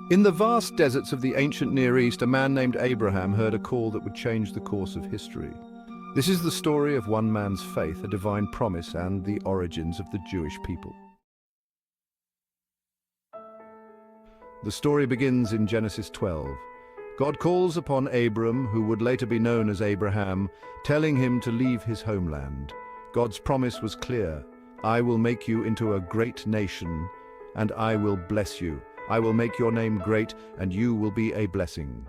In the vast deserts of the ancient Near East, a man named Abraham heard a call that would change the course of history. This is the story of one man's faith, a divine promise, and the origins of the Jewish people. The story begins in Genesis 12. God calls upon Abram, who would later be known as Abraham, telling him to leave his homeland. God's promise was clear: I will make you into a great nation, and I will bless you. I will make your name great, and you will be a blessing.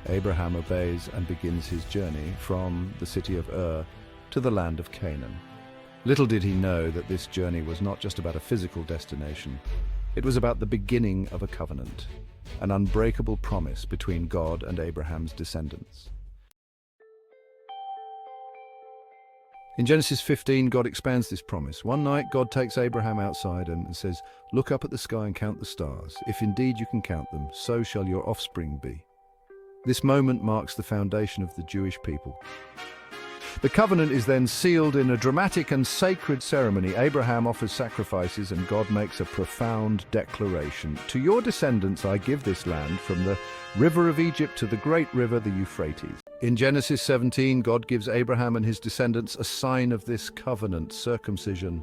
Abraham obeys and begins his journey from the city of Ur to the land of Canaan. Little did he know that this journey was not just about a physical destination. It was about the beginning of a covenant, an unbreakable promise between God and Abraham's descendants. In Genesis 15, God expands this promise. One night, God takes Abraham outside and says, "Look up at the sky and count the stars. If indeed you can count them, so shall your offspring be." This moment marks the foundation of the Jewish people. The covenant is then sealed in a dramatic and sacred ceremony. Abraham offers sacrifices, and God makes a profound declaration. "To your descendants I give this land, from the river of Egypt to the great river, the Euphrates." In Genesis 17, God gives Abraham and his descendants a sign of this covenant: circumcision.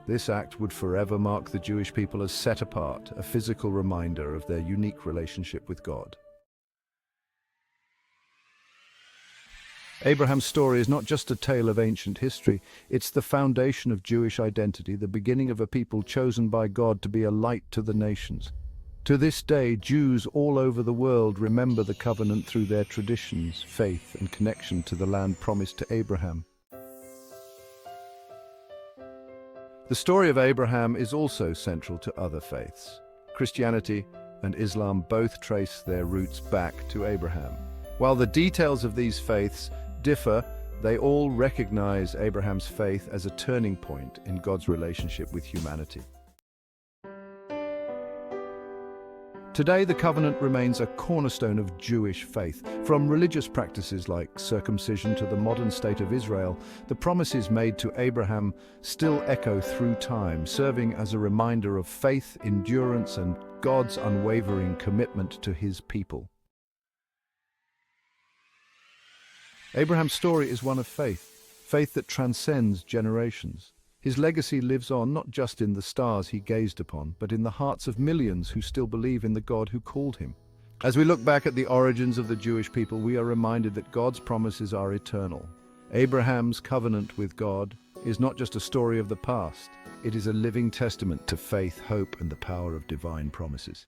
This act would forever mark the Jewish people as set apart, a physical reminder of their unique relationship with God. Abraham's story is not just a tale of ancient history, it's the foundation of Jewish identity, the beginning of a people chosen by God to be a light to the nations. To this day, Jews all over the world remember the covenant through their traditions, faith, and connection to the land promised to Abraham. The story of Abraham is also central to other faiths. Christianity and Islam both trace their roots back to Abraham. While the details of these faiths differ, they all recognize Abraham's faith as a turning point in God's relationship with humanity. Today, the covenant remains a cornerstone of Jewish faith. From religious practices like circumcision to the modern state of Israel, the promises made to Abraham still echo through time, serving as a reminder of faith, endurance, and God's unwavering commitment to his people. Abraham's story is one of faith, faith that transcends generations. His legacy lives on not just in the stars he gazed upon, but in the hearts of millions who still believe in the God who called him. As we look back at the origins of the Jewish people, we are reminded that God's promises are eternal. Abraham's covenant with God is not just a story of the past, it is a living testament to faith, hope, and the power of divine promises.